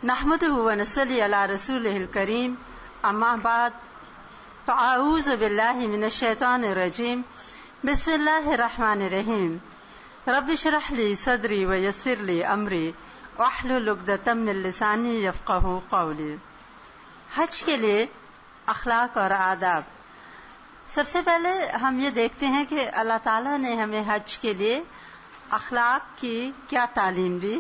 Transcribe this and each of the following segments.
نحمده ونصلي على رسوله الكريم اما بعد فاعوذ بالله من الشیطان الرجیم بسم الله الرحمن الرحیم رب اشرح لي صدری ويسر لي امری واحلل عقدۃ من لسانی یفقهوا قولی. حج کے لیے اخلاق اور آداب. سب سے پہلے ہم یہ دیکھتے ہیں کہ اللہ تعالیٰ نے ہمیں حج کے لیے اخلاق کی کیا تعلیم دی.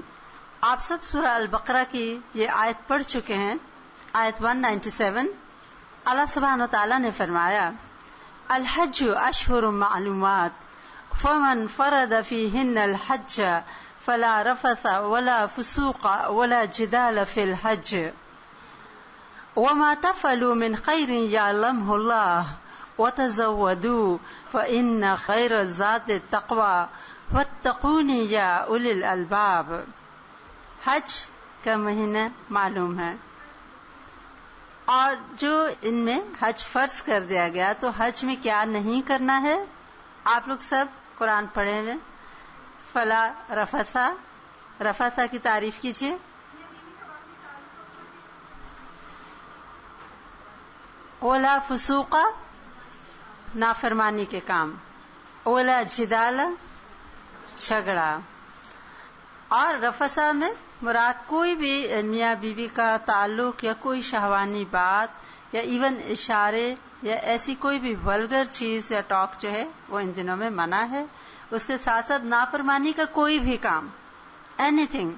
آپ سب سورہ البقرہ کی یہ آیت پڑھ چکے ہیں, آیت 197. اللہ سبحانہ و تعالیٰ نے فرمایا الحج اشہر معلومات فمن فرد فیہن الحج فلا رفث ولا فسوق ولا جدال فی الحج وما تفعلوا من خیر یعلمہ اللہ وتزودوا فإن خیر الزاد التقوى واتقون یا اولی الالباب. حج کا مہینہ معلوم ہے, اور جو ان میں حج فرض کر دیا گیا تو حج میں کیا نہیں کرنا ہے. آپ لوگ سب قرآن پڑھے ہوئے. فلا رفثا, رفثا کی تعریف کیجیے. ولا فسوقا, نافرمانی کے کام. ولا جدال, جھگڑا. اور رفثا میں مراد کوئی بھی میاں بیوی کا تعلق یا کوئی شہوانی بات یا ایون اشارے یا ایسی کوئی بھی ولگر چیز یا ٹاک جو ہے وہ ان دنوں میں منع ہے. اس کے ساتھ ساتھ نافرمانی کا کوئی بھی کام, اینی تھنگ.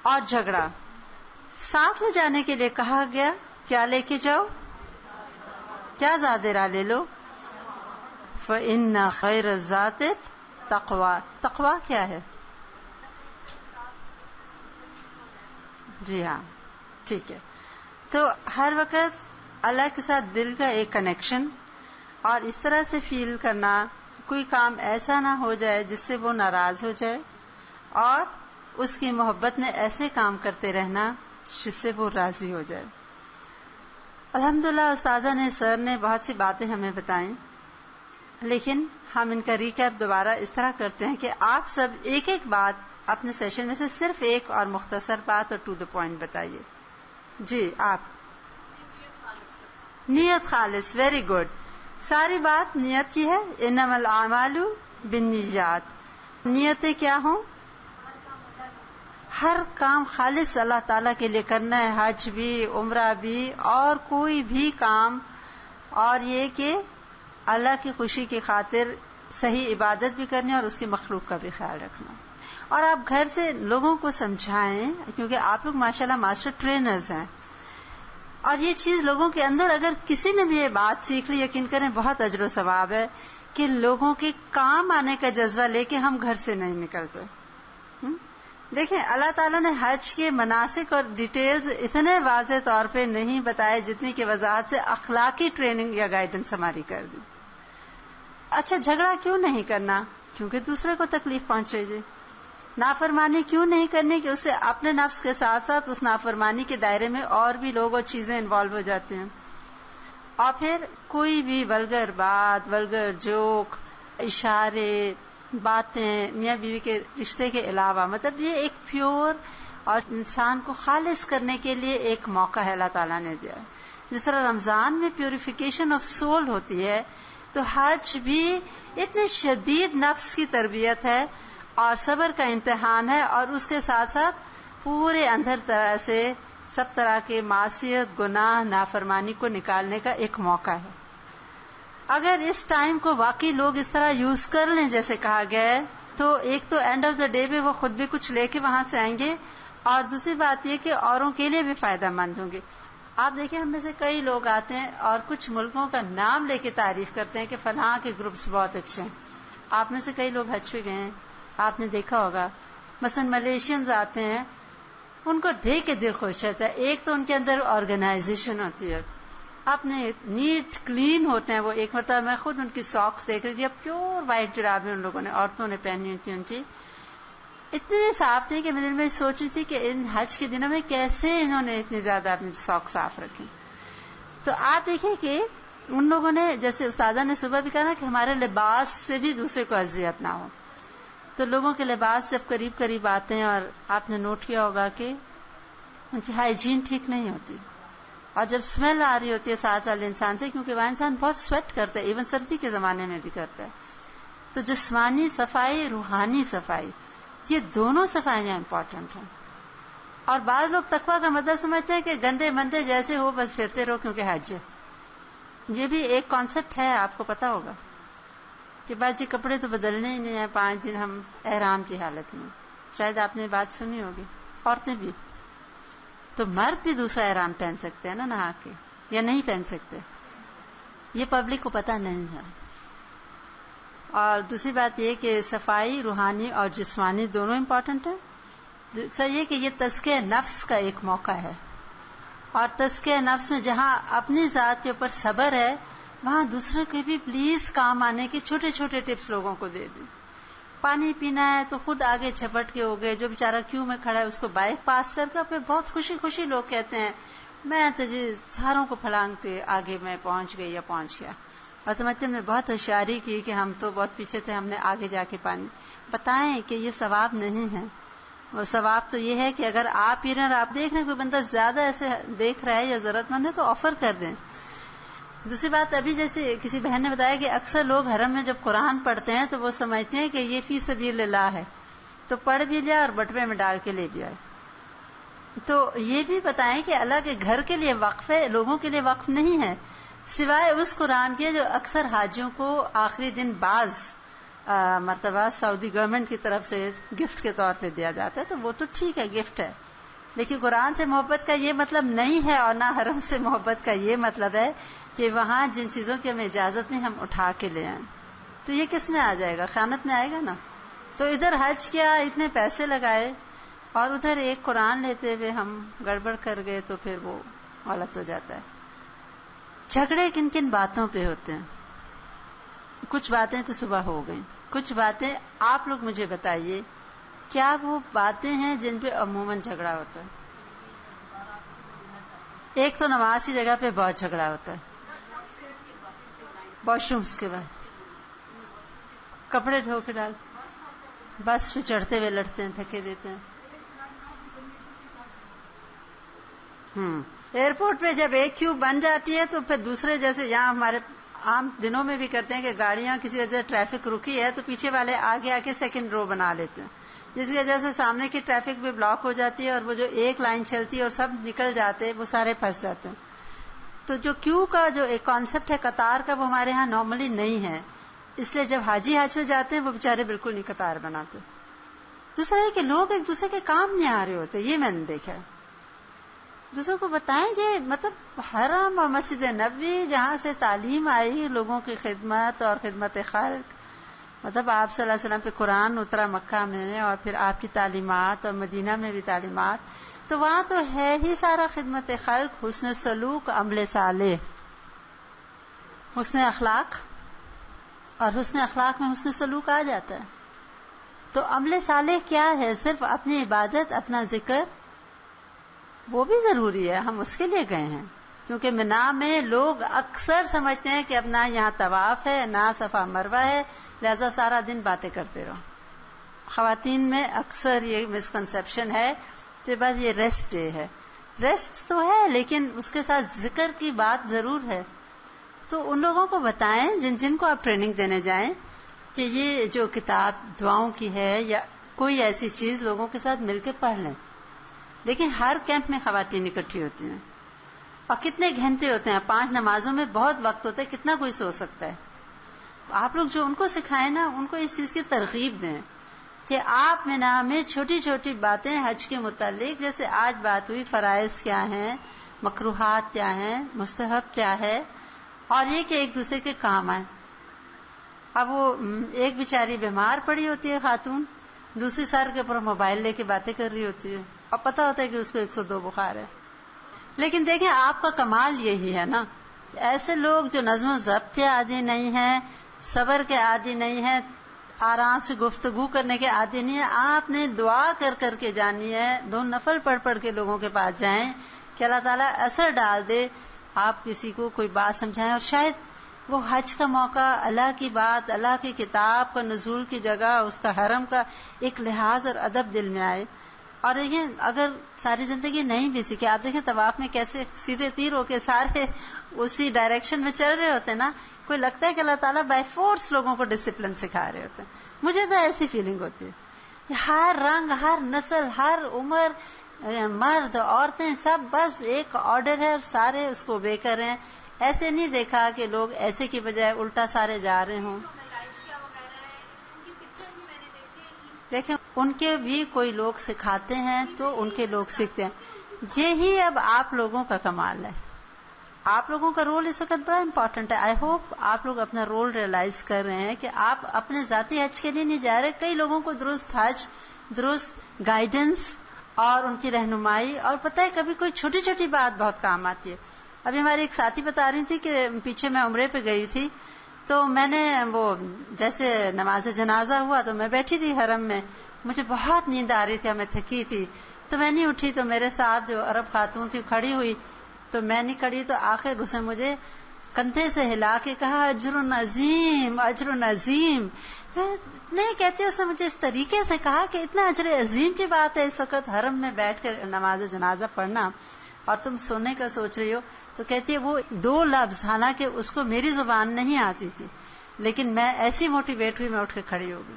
اور جھگڑا ساتھ لے جانے کے لیے کہا گیا. کیا لے کے جاؤ؟ کیا زادرہ لے لو؟ فإن خیر الزاد التقوی. تقوی کیا ہے؟ جی ہاں, ٹھیک ہے. تو ہر وقت اللہ کے ساتھ دل کا ایک کنیکشن, اور اس طرح سے فیل کرنا کوئی کام ایسا نہ ہو جائے جس سے وہ ناراض ہو جائے, اور اس کی محبت میں ایسے کام کرتے رہنا جس سے وہ راضی ہو جائے. الحمدللہ استاذہ نے, سر نے بہت سی باتیں ہمیں بتائیں, لیکن ہم ان کا ریکیپ دوبارہ اس طرح کرتے ہیں کہ آپ سب ایک ایک بات اپنے سیشن میں سے صرف ایک اور مختصر بات اور ٹو دا پوائنٹ بتائیے. جی آپ. نیت خالص, ویری گڈ. ساری بات نیت کی ہے. انما الاعمال بالنیات. نیتیں کیا ہوں؟ ہر کام خالص اللہ تعالیٰ کے لیے کرنا ہے, حج بھی, عمرہ بھی, اور کوئی بھی کام. اور یہ کہ اللہ کی خوشی کی خاطر صحیح عبادت بھی کرنی اور اس کی مخلوق کا بھی خیال رکھنا. اور آپ گھر سے لوگوں کو سمجھائیں, کیونکہ آپ لوگ ماشاءاللہ ماسٹر ٹرینرز ہیں, اور یہ چیز لوگوں کے اندر اگر کسی نے بھی یہ بات سیکھ لی, یقین کریں بہت اجر و ثواب ہے کہ لوگوں کے کام آنے کا جذبہ لے کے ہم گھر سے نہیں نکلتے. دیکھیں اللہ تعالیٰ نے حج کے مناسک اور ڈیٹیلز اتنے واضح طور پہ نہیں بتائے جتنی کہ وضاحت سے اخلاقی ٹریننگ یا گائیڈنس ہماری کر دی. اچھا, جھگڑا کیوں نہیں کرنا؟ کیونکہ دوسرے کو تکلیف پہنچے گی. نافرمانی کیوں نہیں کرنی؟ کہ اس سے اپنے نفس کے ساتھ ساتھ اس نافرمانی کے دائرے میں اور بھی لوگ اور چیزیں انوالو ہو جاتے ہیں. اور پھر کوئی بھی ولگر بات, ولگر جوک, اشارے, باتیں میاں بیوی کے رشتے کے علاوہ, مطلب یہ ایک پیور اور انسان کو خالص کرنے کے لیے ایک موقع ہے اللہ تعالیٰ نے دیا. جس طرح رمضان میں پیوریفیکیشن آف سول ہوتی ہے, تو حج بھی اتنے شدید نفس کی تربیت ہے اور صبر کا امتحان ہے, اور اس کے ساتھ ساتھ پورے اندر طرح سے سب طرح کے معصیت, گناہ, نافرمانی کو نکالنے کا ایک موقع ہے. اگر اس ٹائم کو واقعی لوگ اس طرح یوز کر لیں جیسے کہا گیا ہے, تو ایک تو اینڈ آف دا ڈے میں وہ خود بھی کچھ لے کے وہاں سے آئیں گے, اور دوسری بات یہ کہ اوروں کے لیے بھی فائدہ مند ہوں گے. آپ دیکھیں ہم میں سے کئی لوگ آتے ہیں اور کچھ ملکوں کا نام لے کے تعریف کرتے ہیں کہ فلاں کے گروپس بہت اچھے ہیں. آپ میں سے کئی لوگ حج پہ گئے ہیں, آپ نے دیکھا ہوگا مثلا ملیشینز آتے ہیں, ان کو دیکھ کے دل خوش رہتا ہے. ایک تو ان کے اندر آرگنائزیشن ہوتی ہے, اپنے نیٹ کلین ہوتے ہیں وہ. ایک مرتبہ میں خود ان کی ساکس دیکھ رہی تھی, اب پیور وائٹ جرابیں ان لوگوں نے, عورتوں نے پہنی ہوئی تھی. ان کی اتنے صاف تھے کہ میں دل میں سوچ رہی تھی کہ ان حج کے دنوں میں کیسے انہوں نے اتنی زیادہ اپنی ساکس صاف رکھی. تو آپ دیکھیں کہ ان لوگوں نے, جیسے استاذہ نے صبح بھی کہا نا کہ ہمارے لباس سے بھی دوسرے کو اذیت نہ ہو, تو لوگوں کے لباس جب قریب قریب آتے ہیں, اور آپ نے نوٹ کیا ہوگا کہ ان کی ہائیجین ٹھیک نہیں ہوتی، اور جب اسمیل آ رہی ہوتی ہے ساتھ والے انسان سے، کیونکہ وہ انسان بہت سویٹ کرتا ہے، ایون سردی کے زمانے میں بھی کرتا ہے، تو جسمانی صفائی، روحانی صفائی، یہ دونوں صفائیاں امپورٹنٹ ہیں. اور بعض لوگ تقویٰ کا مطلب سمجھتے ہیں کہ گندے مندے جیسے ہو بس پھرتے رہو کیونکہ حج ہے. یہ بھی ایک کانسیپٹ ہے، آپ کو پتا ہوگا کہ بعض یہ کپڑے تو بدلنے ہی نہیں ہیں 5 دن ہم احرام کی حالت میں. شاید آپ نے بات سنی ہوگی. عورتیں بھی، تو مرد بھی دوسرا احرام پہن سکتے ہیں نا نہا کے، یا نہیں پہن سکتے؟ یہ پبلک کو پتا نہیں ہے. اور دوسری بات یہ کہ صفائی روحانی اور جسمانی دونوں امپورٹنٹ ہیں. سر یہ کہ یہ تزکیہ نفس کا ایک موقع ہے، اور تزکیہ نفس میں جہاں اپنی ذات کے اوپر صبر ہے، وہاں دوسرے کے بھی پلیز کام آنے کے چھوٹے چھوٹے ٹپس لوگوں کو دے دیں. پانی پینا ہے تو خود آگے چھپٹ کے ہو گئے، جو بیچارہ کیوں میں کھڑا ہے اس کو بائک پاس کر کے پھر بہت خوشی خوشی لوگ کہتے ہیں میں تو جی ساروں کو پھلانگتے آگے میں پہنچ گئی یا پہنچ گیا. اور سمجھتے نے بہت ہوشیاری کی کہ ہم تو بہت پیچھے تھے، ہم نے آگے جا کے پانی. بتائیں کہ یہ ثواب نہیں ہے. وہ ثواب تو یہ ہے کہ اگر آپ پی رہے ہیں اور آپ دیکھ رہے ہیں کوئی بندہ زیادہ ایسے دیکھ رہا ہے یا ضرورت مند ہے تو آفر کر دیں. دوسری بات، ابھی جیسے کسی بہن نے بتایا کہ اکثر لوگ حرم میں جب قرآن پڑھتے ہیں تو وہ سمجھتے ہیں کہ یہ فی سبیل اللہ ہے، تو پڑھ بھی لیا اور بٹوے میں ڈال کے لے بھی آئے. تو یہ بھی بتائیں کہ اللہ کے گھر کے لیے وقف ہے، لوگوں کے لیے وقف نہیں ہے، سوائے اس قرآن کے جو اکثر حاجیوں کو آخری دن بعض مرتبہ سعودی گورنمنٹ کی طرف سے گفٹ کے طور پہ دیا جاتا ہے، تو وہ تو ٹھیک ہے، گفٹ ہے. لیکن قرآن سے محبت کا یہ مطلب نہیں ہے، اور نہ حرم سے محبت کا یہ مطلب ہے کہ وہاں جن چیزوں کی ہمیں اجازت نہیں ہم اٹھا کے لے آئیں. تو یہ کس میں آ جائے گا؟ خیانت میں آئے گا نا. تو ادھر حج کیا، اتنے پیسے لگائے، اور ادھر ایک قرآن لیتے ہوئے ہم گڑبڑ کر گئے، تو پھر وہ غلط ہو جاتا ہے. جھگڑے کن کن باتوں پہ ہوتے ہیں؟ کچھ باتیں تو صبح ہو گئیں، کچھ باتیں آپ لوگ مجھے بتائیے کیا وہ باتیں ہیں جن پہ عموماً جھگڑا ہوتا ہے؟ ایک تو نماز کی جگہ پہ بہت جھگڑا ہوتا ہے، واش رومس کے بعد کپڑے دھو کے ڈال، بس پہ چڑھتے ہوئے لڑتے ہیں، دھکے دیتے ہیں. ایئرپورٹ پہ جب ایک کیو بن جاتی ہے تو پھر دوسرے، جیسے یہاں ہمارے عام دنوں میں بھی کرتے ہیں کہ گاڑیاں کسی وجہ سے ٹریفک رکی ہے تو پیچھے والے آگے آ کے سیکنڈ رو بنا لیتے ہیں، جس کی وجہ سے سامنے کی ٹریفک بھی بلاک ہو جاتی ہے، اور وہ جو ایک لائن چلتی ہے اور سب نکل جاتے وہ سارے پھنس جاتے ہیں. تو جو کیو کا جو ایک کانسیپٹ ہے قطار کا، وہ ہمارے ہاں نارملی نہیں ہے، اس لیے جب حاجی حج میں جاتے ہیں وہ بیچارے بالکل نہیں قطار بناتے. دوسرا یہ کہ لوگ ایک دوسرے کے کام نہیں آ رہے ہوتے، یہ میں نے دیکھا ہے. دوسروں کو بتائیں کہ مطلب حرم اور مسجد نبوی جہاں سے تعلیم آئی لوگوں کی خدمت اور خدمت خلق، مطلب آپ صلی اللہ علیہ وسلم پہ قرآن اترا مکہ میں، اور پھر آپ کی تعلیمات، اور مدینہ میں بھی تعلیمات، تو وہاں تو ہے ہی سارا خدمت خلق، حسن سلوک، عمل صالح، حسن اخلاق. اور حسن اخلاق میں حسن سلوک آ جاتا ہے. تو عمل صالح کیا ہے؟ صرف اپنی عبادت، اپنا ذکر، وہ بھی ضروری ہے، ہم اس کے لیے گئے ہیں. کیونکہ منا میں لوگ اکثر سمجھتے ہیں کہ اب نہ یہاں طواف ہے نہ صفا مروہ ہے، لہذا سارا دن باتیں کرتے رہو. خواتین میں اکثر یہ مسکنسیپشن ہے کہ بس یہ ریسٹ ڈے ہے. ریسٹ تو ہے لیکن اس کے ساتھ ذکر کی بات ضرور ہے. تو ان لوگوں کو بتائیں جن کو آپ ٹریننگ دینے جائیں کہ یہ جو کتاب دعاؤں کی ہے یا کوئی ایسی چیز لوگوں کے ساتھ مل کے پڑھ لیں. لیکن ہر کیمپ میں خواتین اکٹھی ہوتی ہیں، اور کتنے گھنٹے ہوتے ہیں، 5 نمازوں میں بہت وقت ہوتا ہے، کتنا کوئی سو سکتا ہے. آپ لوگ جو ان کو سکھائیں نا، ان کو اس چیز کی ترغیب دیں کہ آپ مینا میں چھوٹی چھوٹی باتیں حج کے متعلق، جیسے آج بات ہوئی فرائض کیا ہیں، مکروہات کیا ہیں، مستحب کیا ہے، اور یہ کہ ایک دوسرے کے کام آئیں. اب وہ ایک بیچاری بیمار پڑی ہوتی ہے خاتون، دوسری سر کے اوپر موبائل لے کے باتیں کر رہی ہوتی ہے، اور پتہ ہوتا ہے کہ اس کو 102 بخار ہے. لیکن دیکھیں آپ کا کمال یہی ہے نا، ایسے لوگ جو نظم و ضبط کے عادی نہیں ہیں، صبر کے عادی نہیں ہیں، آرام سے گفتگو کرنے کے عادی نہیں ہیں، آپ نے دعا کر کر کے جانی ہے، 2 نفل پڑھ پڑھ کے لوگوں کے پاس جائیں کہ اللہ تعالیٰ اثر ڈال دے، آپ کسی کو کوئی بات سمجھائیں، اور شاید وہ حج کا موقع، اللہ کی بات، اللہ کی کتاب کا نزول کی جگہ، اس کا حرم کا ایک لحاظ اور ادب دل میں آئے. اور دیکھیں اگر ساری زندگی نہیں بھی سیکھے، آپ دیکھیں طواف میں کیسے سیدھے تیر ہو کے سارے اسی ڈائریکشن میں چل رہے ہوتے ہیں نا، کوئی لگتا ہے کہ اللہ تعالیٰ بائی فورس لوگوں کو ڈسپلن سکھا رہے ہوتے ہیں. مجھے تو ایسی فیلنگ ہوتی ہے. ہر رنگ، ہر نسل، ہر عمر، مرد عورتیں سب بس ایک آرڈر ہے اور سارے اس کو اوبے کر رہے ہیں. ایسے نہیں دیکھا کہ لوگ ایسے کی بجائے الٹا سارے جا رہے ہوں. دیکھیں ان کے بھی کوئی لوگ سکھاتے ہیں تو ان کے لوگ سیکھتے ہیں. یہی اب آپ لوگوں کا کمال ہے. آپ لوگوں کا رول اس وقت بڑا امپورٹنٹ ہے. آئی ہوپ آپ لوگ اپنا رول ریئلائز کر رہے ہیں کہ آپ اپنے ذاتی حج کے لیے نہیں جا رہے. کئی لوگوں کو درست حج، درست گائیڈنس اور ان کی رہنمائی، اور پتہ ہے کبھی کوئی چھوٹی چھوٹی بات بہت کام آتی ہے. ابھی ہماری ایک ساتھی بتا رہی تھی کہ پیچھے میں عمرے پہ گئی تھی، تو میں نے وہ جیسے نماز جنازہ ہوا تو میں بیٹھی تھی حرم میں، مجھے بہت نیند آ رہی تھی، میں تھکی تھی تو میں نہیں اٹھی. تو میرے ساتھ جو عرب خاتون تھی کھڑی ہوئی، تو میں نہیں کھڑی تو آخر اس نے مجھے کندھے سے ہلا کے کہا اجر عظیم، اجر عظیم. نہیں کہتے، اس نے مجھے اس طریقے سے کہا کہ اتنا اجر عظیم کی بات ہے اس وقت حرم میں بیٹھ کر نماز جنازہ پڑھنا اور تم سونے کا سوچ رہی ہو. تو کہتی ہے وہ 2 لفظ، حالانکہ اس کو میری زبان نہیں آتی تھی، لیکن میں ایسی موٹیویٹ ہوئی، میں اٹھ کے کھڑی ہو گئی.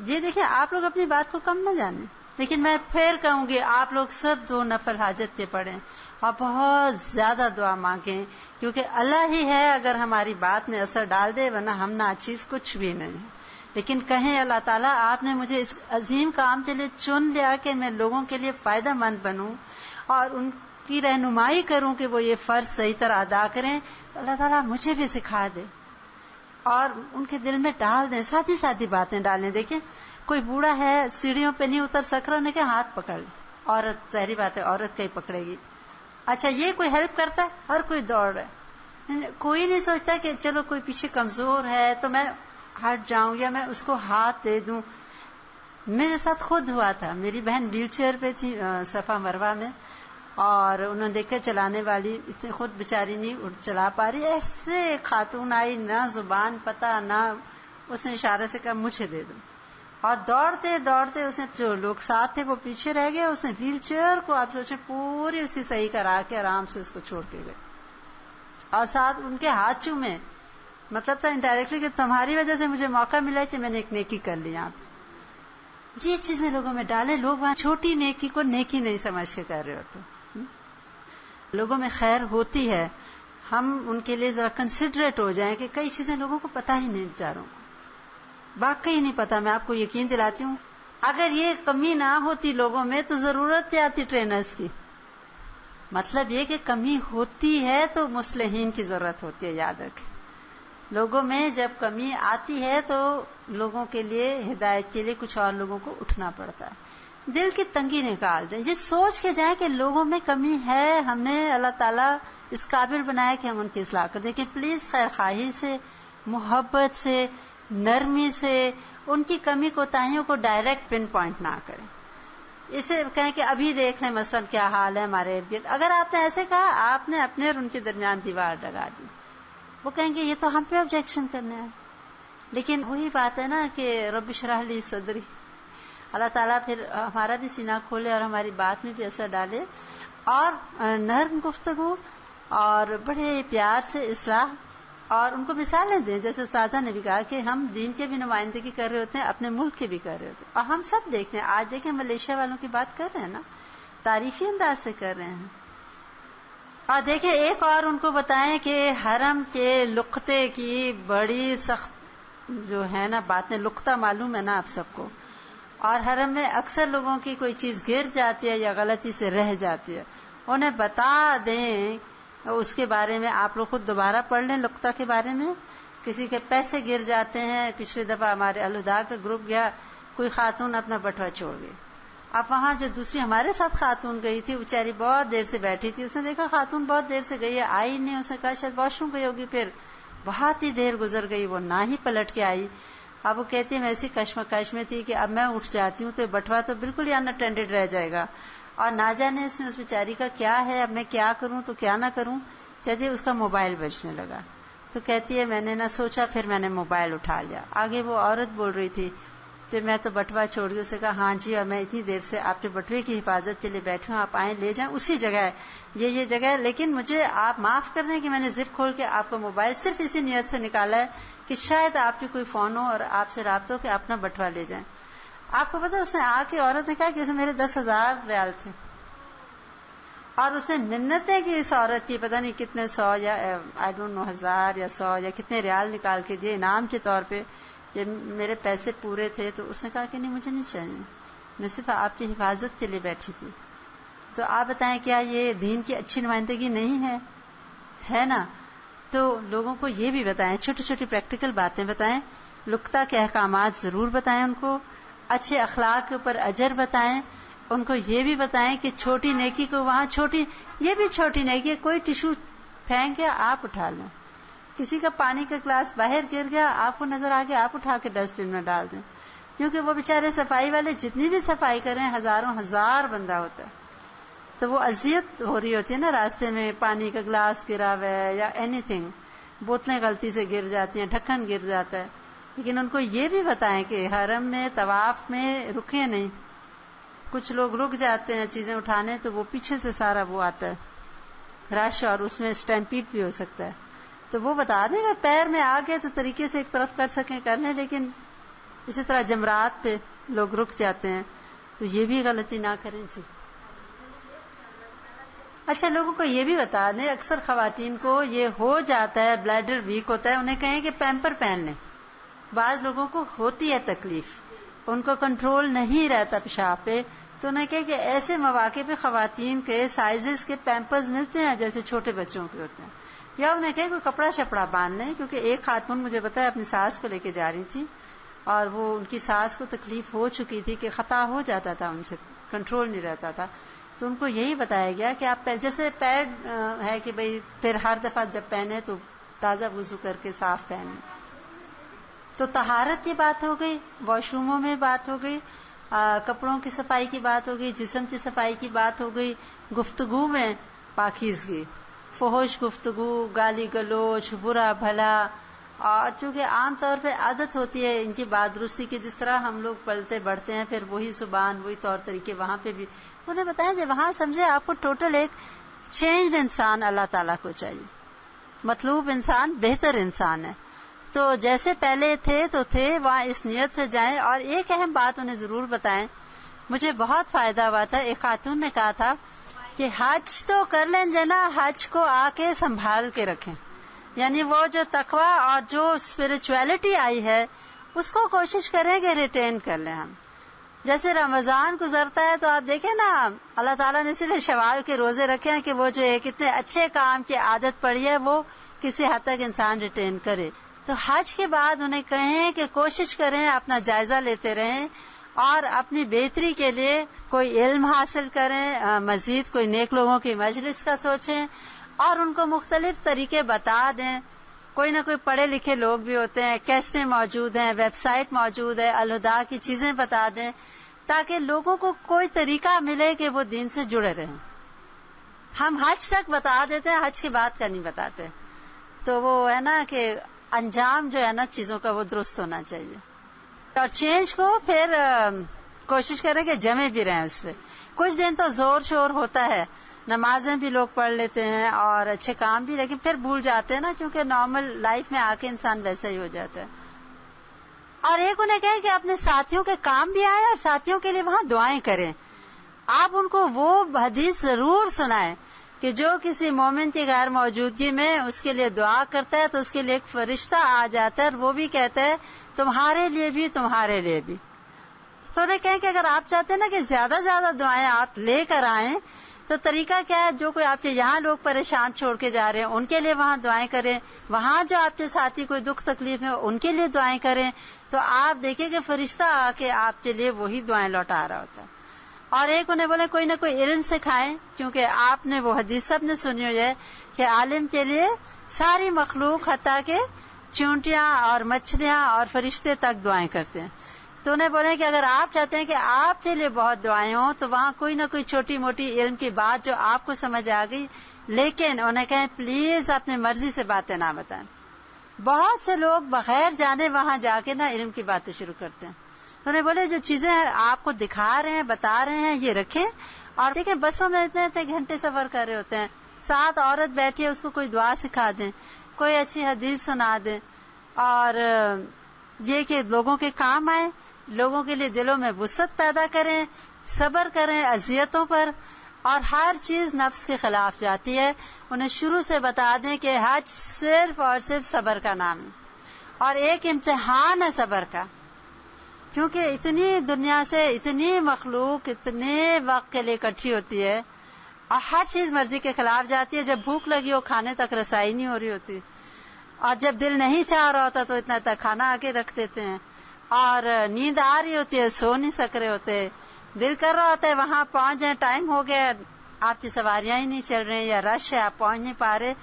یہ دیکھیں آپ لوگ اپنی بات کو کم نہ جانیں، لیکن میں پھر کہوں گی آپ لوگ سب 2 نفل حاجت کے پڑھیں اور بہت زیادہ دعا مانگیں، کیونکہ اللہ ہی ہے اگر ہماری بات میں اثر ڈال دے، ورنہ ہم ناچیز کچھ بھی نہیں. لیکن کہیں اللہ تعالیٰ آپ نے مجھے اس عظیم کام کے لیے چن لیا کہ میں لوگوں کے لیے فائدہ مند بنوں اور ان کی رہنمائی کروں کہ وہ یہ فرض صحیح طرح ادا کریں. اللہ تعالیٰ مجھے بھی سکھا دے اور ان کے دل میں ڈال دیں، ساتھی ساتھی باتیں ڈالیں. دیکھیں کوئی بوڑھا ہے سیڑھیوں پہ نہیں اتر سک رہا، انہیں کہ ہاتھ پکڑ لے. عورت ظاہری بات ہے عورت کا ہی پکڑے گی. اچھا یہ کوئی ہیلپ کرتا ہے؟ ہر کوئی دوڑ رہا ہے. کوئی نہیں سوچتا کہ چلو کوئی پیچھے کمزور ہے تو میں ہٹ جاؤں یا میں اس کو ہاتھ دے دوں. میرے ساتھ خود ہوا تھا، میری بہن ویل چیئر پہ تھی صفا مروہ میں، اور انہوں نے دیکھا چلانے والی اتنی خود بیچاری نہیں چلا پا رہی، ایسے خاتون آئی، نہ زبان پتہ نہ، اس نے اشارے سے کہا مجھے دے دو، اور دوڑتے دوڑتے اس نے، جو لوگ ساتھ تھے وہ پیچھے رہ گئے، اس نے ویل چیئر کو آپ سوچیں پوری اسی صحیح کرا کے آرام سے اس کو چھوڑ کے گئے اور ساتھ ان کے ہاتھ چومے. مطلب تھا انڈائریکٹلی کہ تمہاری وجہ سے مجھے موقع ملا کہ میں نے ایک نیکی کر لی. یہاں پہ یہ چیزیں لوگوں میں ڈالیں، لوگ وہاں چھوٹی نیکی کو نیکی نہیں سمجھ کے کر رہے ہوتے. لوگوں میں خیر ہوتی ہے، ہم ان کے لیے ذرا کنسیڈریٹ ہو جائیں کہ کئی چیزیں لوگوں کو پتہ ہی نہیں، بیچاروں کو واقعی نہیں پتا. میں آپ کو یقین دلاتی ہوں اگر یہ کمی نہ ہوتی لوگوں میں تو ضرورت کیا تھی ٹرینرز کی. مطلب یہ کہ کمی ہوتی ہے تو مصلحین کی ضرورت ہوتی ہے. یاد رکھیں لوگوں میں جب کمی آتی ہے تو لوگوں کے لیے ہدایت کے لیے کچھ اور لوگوں کو اٹھنا پڑتا ہے. دل کی تنگی نکال دیں، یہ سوچ کے جائیں کہ لوگوں میں کمی ہے، ہمیں اللہ تعالیٰ اس قابل بنایا کہ ہم ان کی اصلاح کر دیں. کہ پلیز خیر خواہی سے، محبت سے، نرمی سے ان کی کمی کوتاہیوں کو ڈائریکٹ پن پوائنٹ نہ کریں. اسے کہیں کہ ابھی دیکھ لیں مثلاً کیا حال ہے ہمارے ارد گرد. اگر آپ نے ایسے کہا آپ نے اپنے اور ان کے درمیان دیوار لگا دی. وہ کہیں گے یہ تو ہم پہ آبجیکشن کرنا ہے. لیکن وہی بات ہے نا کہ رب اشرح لی صدری، اللہ تعالیٰ پھر ہمارا بھی سینہ کھولے اور ہماری بات میں بھی اثر ڈالے، اور نرم گفتگو اور بڑے پیار سے اصلاح، اور ان کو مثالیں دیں. جیسے استاذہ نے بھی کہا کہ ہم دین کے بھی نمائندگی کر رہے ہوتے ہیں، اپنے ملک کے بھی کر رہے ہوتے ہیں، اور ہم سب دیکھتے ہیں. آج دیکھیں ملیشیا والوں کی بات کر رہے ہیں نا، تعریفی انداز سے کر رہے ہیں. اور دیکھیں ایک اور ان کو بتائیں کہ حرم کے لقطے کی بڑی سخت جو ہے نا باتیں، لقطہ معلوم ہے نا آپ سب کو، اور حرم میں اکثر لوگوں کی کوئی چیز گر جاتی ہے یا غلطی سے رہ جاتی ہے، انہیں بتا دیں. اس کے بارے میں آپ لوگ خود دوبارہ پڑھ لیں. لقطہ کے بارے میں کسی کے پیسے گر جاتے ہیں. پچھلی دفعہ ہمارے الہدا کا گروپ گیا، کوئی خاتون اپنا بٹوا چھوڑ گئی. اب وہاں جو دوسری ہمارے ساتھ خاتون گئی تھی، بیچاری بہت دیر سے بیٹھی تھی. اس نے دیکھا خاتون بہت دیر سے گئی ہے، آئی نہیں. اس نے کہا شاید واش روم گئی ہوگی. پھر بہت ہی دیر گزر گئی، وہ نہ ہی پلٹ کے آئی. اب وہ کہتی ہے میں ایسی کشمکش میں تھی کہ اب میں اٹھ جاتی ہوں تو بٹوا تو بالکل ہی ان اٹینڈڈ رہ جائے گا، اور نہ جانے اس میں اس بیچاری کا کیا ہے، اب میں کیا کروں تو کیا نہ کروں. کہتی ہے اس کا موبائل بجنے لگا. تو کہتی ہے میں نے نہ سوچا، پھر میں نے موبائل اٹھا لیا. آگے وہ عورت بول رہی تھی تو میں تو بٹوا چھوڑ گئی. اسے کہا ہاں جی, اور میں اتنی دیر سے آپ کے بٹوے کی حفاظت کے لیے بیٹھی ہوں, آپ آئیں لے جائیں, اسی جگہ ہے یہ جگہ ہے, لیکن مجھے آپ معاف کر دیں کہ میں نے زپ کھول کے آپ کا موبائل صرف اسی نیت سے نکالا ہے کہ شاید آپ کی کوئی فون ہو اور آپ سے رابطہ ہو کہ اپنا بٹوا لے جائیں. آپ کو پتا اس نے آ کے عورت نے کہا کہ اس میں میرے 10,000 ریال تھے, اور اس نے منتیں کی اس عورت کی, پتہ نہیں کتنے 100 یا آئی ڈونٹ نو 1000 یا 100 یا کتنے ریال نکال کے دیے انعام کے طور پہ کہ میرے پیسے پورے تھے. تو اس نے کہا کہ نہیں مجھے نہیں چاہیے, میں صرف آپ کی حفاظت کے لیے بیٹھی تھی. تو آپ بتائیں کیا یہ دین کی اچھی نمائندگی نہیں ہے نا؟ تو لوگوں کو یہ بھی بتائیں, چھوٹی چھوٹی پریکٹیکل باتیں بتائیں, لقطہ کے احکامات ضرور بتائیں, ان کو اچھے اخلاق کے اوپر اجر بتائیں, ان کو یہ بھی بتائیں کہ چھوٹی نیکی کو وہاں چھوٹی, یہ بھی چھوٹی نیکی ہے, کوئی ٹشو پھینک گیا آپ اٹھا لیں, کسی کا پانی کا گلاس باہر گر گیا آپ کو نظر آ گیا آپ اٹھا کے ڈسٹ بن میں ڈال دیں, کیونکہ وہ بیچارے صفائی والے جتنی بھی صفائی کریں ہزار بندہ ہوتا ہے, تو وہ اذیت ہو رہی ہوتی ہے نا راستے میں, پانی کا گلاس گرا ہوا ہے یا اینی تھنگ, بوتلیں غلطی سے گر جاتی ہیں, ڈھکن گر جاتا ہے. لیکن ان کو یہ بھی بتائیں کہ حرم میں طواف میں رکے نہیں, کچھ لوگ رک جاتے ہیں چیزیں اٹھانے تو وہ پیچھے سے سارا وہ آتا ہے رش, اور اس میں اسٹیمپیڈ بھی ہو سکتا ہے. تو وہ بتا دیں گا پیر میں آ گئے تو طریقے سے ایک طرف کر سکیں کر لیں, لیکن اسی طرح جمرات پہ لوگ رک جاتے ہیں تو یہ بھی غلطی نہ کریں. جی اچھا, لوگوں کو یہ بھی بتا دیں, اکثر خواتین کو یہ ہو جاتا ہے, بلیڈر ویک ہوتا ہے, انہیں کہیں کہ پیمپر پہن لیں. بعض لوگوں کو ہوتی ہے تکلیف, ان کو کنٹرول نہیں رہتا پیشاب پہ, تو انہیں کہیں کہ ایسے مواقع پہ خواتین کے سائزز کے پیمپرز ملتے ہیں جیسے چھوٹے بچوں کے ہوتے ہیں, یا انہیں کہیں کوئی کپڑا شپڑا باندھ لیں. کیونکہ ایک خاتون مجھے بتایا اپنی ساس کو لے کے جا رہی تھی, اور وہ ان کی ساس کو تکلیف ہو چکی تھی کہ خطا ہو جاتا تھا, ان سے کنٹرول نہیں رہتا تھا. تو ان کو یہی بتایا گیا کہ آپ جیسے پیڈ ہے کہ بھئی پھر ہر دفعہ جب پہنے تو تازہ وضو کر کے صاف پہنیں. تو طہارت کی بات ہو گئی, واش روموں میں بات ہو گئی, کپڑوں کی صفائی کی بات ہو گئی, جسم کی صفائی کی بات ہو گئی, گفتگو میں پاکیزگی, فحش گفتگو, گالی گلوچ, برا بھلا, اور چونکہ عام طور پہ عادت ہوتی ہے ان کی بات درستی کی, جس طرح ہم لوگ پلتے بڑھتے ہیں پھر وہی زبان وہی طور طریقے وہاں پہ بھی انہیں بتایا کہ وہاں سمجھے آپ کو ٹوٹل ایک چینجڈ انسان اللہ تعالیٰ کو چاہیے, مطلوب انسان بہتر انسان ہے. تو جیسے پہلے تھے تو تھے, وہاں اس نیت سے جائیں. اور ایک اہم بات انہیں ضرور بتائیں, مجھے بہت فائدہ ہوا تھا, ایک خاتون نے کہا تھا کہ حج تو کر لیں نا, حج کو آ کے سنبھال کے رکھیں, یعنی وہ جو تقویٰ اور جو اسپرچویلٹی آئی ہے اس کو کوشش کریں کہ ریٹین کر لیں ہم. جیسے رمضان گزرتا ہے تو آپ دیکھیں نا, اللہ تعالیٰ نے صرف شوال کے روزے رکھے ہیں کہ وہ جو ایک اتنے اچھے کام کی عادت پڑی ہے وہ کسی حد تک انسان ریٹین کرے. تو حج کے بعد انہیں کہیں کہ کوشش کریں, اپنا جائزہ لیتے رہیں اور اپنی بہتری کے لیے کوئی علم حاصل کریں, مزید کوئی نیک لوگوں کی مجلس کا سوچیں اور ان کو مختلف طریقے بتا دیں. کوئی نہ کوئی پڑھے لکھے لوگ بھی ہوتے ہیں, کیسٹیں موجود ہیں, ویب سائٹ موجود ہے, الہدا کی چیزیں بتا دیں تاکہ لوگوں کو کوئی طریقہ ملے کہ وہ دین سے جڑے رہیں. ہم حج تک بتا دیتے ہیں, حج کی بات کا نہیں بتاتے. تو وہ ہے نا کہ انجام جو ہے نا چیزوں کا وہ درست ہونا چاہیے. اور چینج کو پھر کوشش کریں کہ جمے بھی رہیں اس پہ. کچھ دن تو زور شور ہوتا ہے, نمازیں بھی لوگ پڑھ لیتے ہیں اور اچھے کام بھی, لیکن پھر بھول جاتے ہیں نا, کیونکہ نارمل لائف میں آ کے انسان ویسا ہی ہو جاتا ہے. اور ایک انہیں کہیں کہ اپنے ساتھیوں کے کام بھی آئیں اور ساتھیوں کے لیے وہاں دعائیں کریں. آپ ان کو وہ حدیث ضرور سنائیں کہ جو کسی مومن کی غیر موجودگی میں اس کے لیے دعا کرتا ہے تو اس کے لیے ایک فرشتہ آ جاتا ہے اور وہ بھی کہتا ہے تمہارے لیے بھی تمہارے لیے بھی. تو انہیں کہیں کہ اگر آپ چاہتے ہیں نا کہ زیادہ زیادہ دعائیں آپ لے کر آئیں تو طریقہ کیا ہے, جو کوئی آپ کے یہاں لوگ پریشان چھوڑ کے جا رہے ہیں ان کے لیے وہاں دعائیں کریں, وہاں جو آپ کے ساتھی کوئی دکھ تکلیف ہے ان کے لیے دعائیں کریں. تو آپ دیکھیں کہ فرشتہ آ کے آپ کے لیے وہی دعائیں لوٹا رہا ہوتا ہے. اور ایک انہیں بولے کوئی نہ کوئی علم سکھائیں, کیونکہ آپ نے وہ حدیث سب نے سنی ہوئی ہے کہ عالم کے لیے ساری مخلوق حتیٰ کہ چونٹیاں اور مچھلیاں اور فرشتے تک دعائیں کرتے ہیں. تو انہیں بولے کہ اگر آپ چاہتے ہیں کہ آپ کے لیے بہت دعائیں ہوں تو وہاں کوئی نہ کوئی چھوٹی موٹی علم کی بات جو آپ کو سمجھ آ گئی, لیکن انہیں کہیں پلیز اپنی مرضی سے باتیں نہ بتائیں. بہت سے لوگ بغیر جانے وہاں جا کے نا علم کی باتیں شروع کرتے ہیں. تو انہیں بولے جو چیزیں آپ کو دکھا رہے ہیں بتا رہے ہیں یہ رکھیں. اور دیکھیں بسوں میں اتنے گھنٹے سفر کر رہے ہوتے ہیں, ساتھ عورت بیٹھی ہے, اس کو کوئی دعا سکھا دیں, کوئی اچھی حدیث سنا دیں, اور یہ کہ لوگوں کے کام آئے, لوگوں کے لیے دلوں میں وسعت پیدا کریں, صبر کریں اذیتوں پر. اور ہر چیز نفس کے خلاف جاتی ہے. انہیں شروع سے بتا دیں کہ حج صرف اور صرف صبر کا نام ہے, اور ایک امتحان ہے صبر کا, کیونکہ اتنی دنیا سے اتنی مخلوق اتنے وقت کے لیے اکٹھی ہوتی ہے, اور ہر چیز مرضی کے خلاف جاتی ہے. جب بھوک لگی ہو کھانے تک رسائی نہیں ہو رہی ہوتی, اور جب دل نہیں چاہ رہا ہوتا تو اتنا تک کھانا آگے رکھ دیتے ہیں, اور نیند آ رہی ہوتی ہے سو نہیں سک رہے ہوتے, دل کر رہا ہوتا ہے وہاں پہنچ جائیں, ٹائم ہو گیا, آپ کی سواریاں ہی نہیں چل رہی یا رش ہے آپ پہنچ نہیں پا رہے.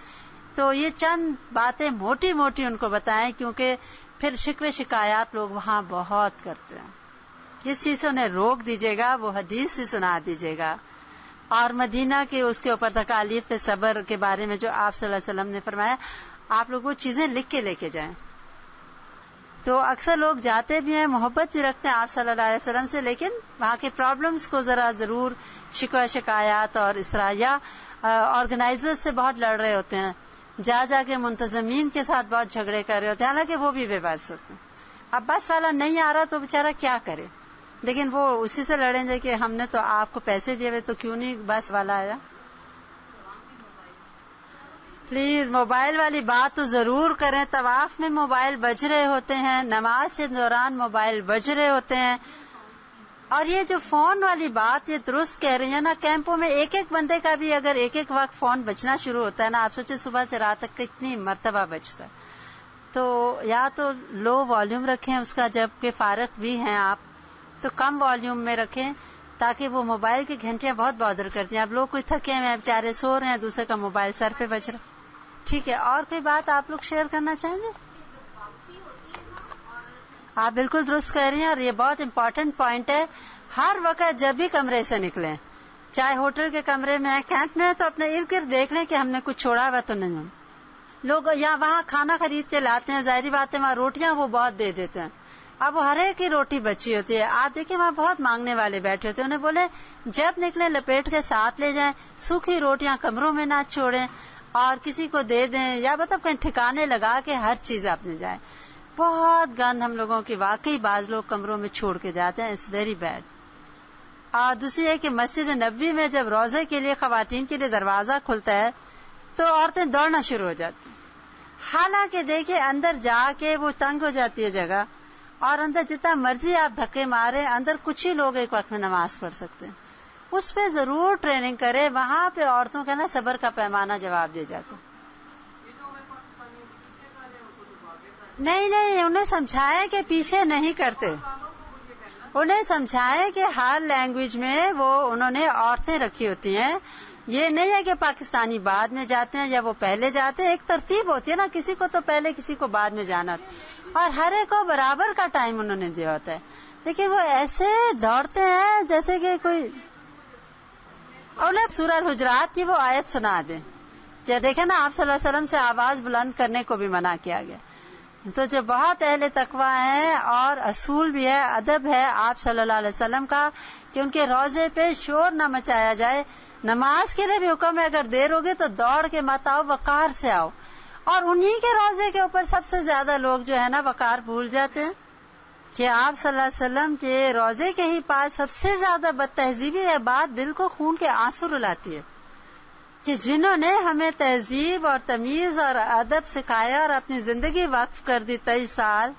تو یہ چند باتیں موٹی موٹی ان کو بتائیں, کیونکہ پھر شکوے شکایات لوگ وہاں بہت کرتے ہیں. اس چیز سے انہیں روک دیجیے گا, وہ حدیث سے سنا دیجیے گا. اور مدینہ کے اس کے اوپر تکالیف پہ صبر کے بارے میں جو آپ صلی اللہ علیہ وسلم نے فرمایا, آپ لوگ وہ چیزیں لکھ کے لے کے جائیں. تو اکثر لوگ جاتے بھی ہیں, محبت بھی رکھتے ہیں آپ صلی اللہ علیہ وسلم سے, لیکن وہاں کے پرابلمز کو ذرا ضرور شکوہ شکایات اور اس طرح, یا آرگنائزر سے بہت لڑ رہے ہوتے ہیں, جا کے منتظمین کے ساتھ بہت جھگڑے کر رہے ہوتے ہیں, حالانکہ وہ بھی بے بس ہوتے ہیں. اب بس والا نہیں آ رہا تو بیچارہ کیا کرے, لیکن وہ اسی سے لڑیں گے کہ ہم نے تو آپ کو پیسے دیے ہوئے تو کیوں نہیں بس والا آیا. پلیز موبائل والی بات تو ضرور کریں. طواف میں موبائل بج رہے ہوتے ہیں, نماز کے دوران موبائل بج رہے ہوتے ہیں. اور یہ جو فون والی بات یہ درست کہہ رہی ہیں نا, کیمپوں میں ایک بندے کا بھی اگر ایک وقت فون بجنا شروع ہوتا ہے نا, آپ سوچیں صبح سے رات تک کتنی مرتبہ بجتا ہے. تو یا تو لو والیوم رکھیں اس کا, جب کہ فارغ بھی ہیں آپ تو کم والیوم میں رکھیں, تاکہ وہ موبائل کی گھنٹیاں بہت بادر کرتی ہیں. اب لوگ کوئی تھکے ہوئے ہیں بیچارے سو رہے ہیں, دوسرے کا موبائل سر پہ بج رہا. ٹھیک ہے, اور کوئی بات آپ لوگ شیئر کرنا چاہیں گے؟ آپ بالکل درست کہہ رہی ہیں, اور یہ بہت امپورٹنٹ پوائنٹ ہے. ہر وقت جب بھی کمرے سے نکلیں, چاہے ہوٹل کے کمرے میں کیمپ میں, تو اپنے ارد گرد دیکھ لیں کہ ہم نے کچھ چھوڑا ہوا تو نہیں. لوگ یا وہاں کھانا خرید کے لاتے ہیں, ظاہری بات ہے وہاں روٹیاں وہ بہت دے دیتے ہیں, اب وہ ہر ایک کی روٹی بچی ہوتی ہے. آپ دیکھیں وہاں بہت مانگنے والے بیٹھے ہوتے ہیں, انہیں بولے جب نکلیں لپیٹ کے ساتھ لے جائیں, سوکھی روٹیاں کمروں میں نہ چھوڑیں, اور کسی کو دے دیں, یا مطلب کہیں ٹھکانے لگا کے ہر چیز اپنے جائیں. بہت گند ہم لوگوں کی واقعی بعض لوگ کمروں میں چھوڑ کے جاتے ہیں, اٹس ویری بیڈ. اور دوسری ہے کہ مسجد نبوی میں جب روزے کے لیے خواتین کے لیے دروازہ کھلتا ہے تو عورتیں دوڑنا شروع ہو جاتی ہیں, حالانکہ دیکھیں اندر جا کے وہ تنگ ہو جاتی ہے جگہ, اور اندر جتنا مرضی آپ دھکے مارے, اندر کچھ ہی لوگ ایک وقت میں نماز پڑھ سکتے ہیں. اس پہ ضرور ٹریننگ کرے, وہاں پہ عورتوں کا نا صبر کا پیمانہ جواب دے جاتا. نہیں, انہیں سمجھائے کہ پیچھے نہیں کرتے, انہیں سمجھائے کہ ہر لینگویج میں وہ انہوں نے عورتیں رکھی ہوتی ہیں. یہ نہیں ہے کہ پاکستانی بعد میں جاتے ہیں یا وہ پہلے جاتے ہیں, ایک ترتیب ہوتی ہے نا, کسی کو تو پہلے کسی کو بعد میں جانا, اور ہر ایک کو برابر کا ٹائم انہوں نے دیا ہوتا ہے. لیکن وہ ایسے دوڑتے ہیں جیسے کہ کوئی, انہیں سورہ الحجرات کی وہ آیت سنا دیں. یا دیکھیں نا, آپ صلی اللہ علیہ وسلم سے آواز بلند کرنے کو بھی منع کیا گیا. تو جو بہت اہل تقویٰ ہیں, اور اصول بھی ہے, ادب ہے آپ صلی اللہ علیہ وسلم کا, کہ ان کے روزے پہ شور نہ مچایا جائے. نماز کے لیے بھی حکم ہے, اگر دیر ہوگی تو دوڑ کے مت آؤ, وقار سے آؤ. اور انہی کے روزے کے اوپر سب سے زیادہ لوگ جو ہے نا وقار بھول جاتے ہیں, کہ آپ صلی اللہ علیہ وسلم کے روزے کے ہی پاس سب سے زیادہ بد تہذیبی ہے بات, دل کو خون کے آنسو رلاتی ہے, کہ جنہوں نے ہمیں تہذیب اور تمیز اور ادب سکھایا اور اپنی زندگی وقف کر دی 23 سال,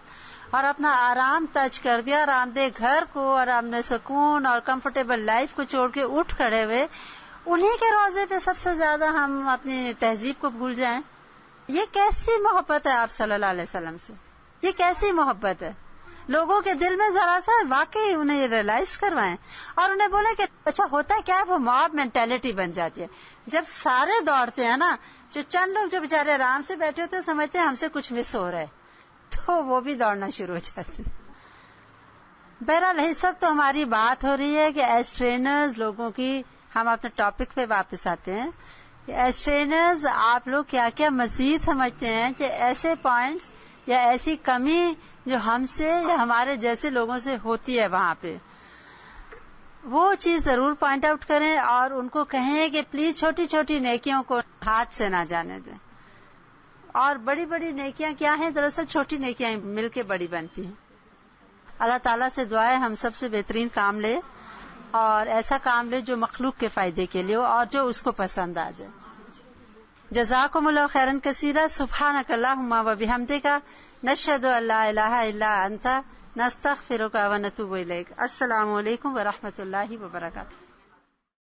اور اپنا آرام تج کر دیا, آرام دہ گھر کو اور امن سکون اور کمفرٹیبل لائف کو چھوڑ کے اٹھ کھڑے ہوئے, انہی کے روزے پہ سب سے زیادہ ہم اپنی تہذیب کو بھول جائیں. یہ کیسی محبت ہے آپ صلی اللہ علیہ وسلم سے, یہ کیسی محبت ہے. لوگوں کے دل میں ذرا سا واقعی انہیں یہ ریئلائز کروائیں, اور انہیں بولے کہ اچھا ہوتا ہے کیا, وہ موب مینٹیلٹی بن جاتی ہے. جب سارے دوڑتے ہیں نا, جو چند لوگ جو بیچارے آرام سے بیٹھے ہوتے ہیں سمجھتے ہیں ہم سے کچھ مس ہو رہا ہے, تو وہ بھی دوڑنا شروع ہو جاتے ہیں. بہرحال اس وقت تو ہماری بات ہو رہی ہے کہ ایز ٹرینرز لوگوں کی, ہم اپنے ٹاپک پہ واپس آتے ہیں کہ ایز ٹرینرز آپ لوگ کیا کیا مزید سمجھتے ہیں کہ ایسے پوائنٹس یا ایسی کمی جو ہم سے یا ہمارے جیسے لوگوں سے ہوتی ہے وہاں پہ، وہ چیز ضرور پوائنٹ آؤٹ کریں اور ان کو کہیں کہ پلیز چھوٹی چھوٹی نیکیوں کو ہاتھ سے نہ جانے دیں. اور بڑی بڑی نیکیاں کیا ہیں؟ دراصل چھوٹی نیکیاں مل کے بڑی بنتی ہیں. اللہ تعالیٰ سے دعا ہے ہم سب سے بہترین کام لے اور ایسا کام لے جو مخلوق کے فائدے کے لیے ہو اور جو اس کو پسند آ جائے. جزاکم اللہ خیرا کثیرا. سبحانک اللہم و بحمدک نشہد ان لا الہ الا انت نستغفرک و نتوب الیک. السلام علیکم ورحمۃ اللہ وبرکاتہ.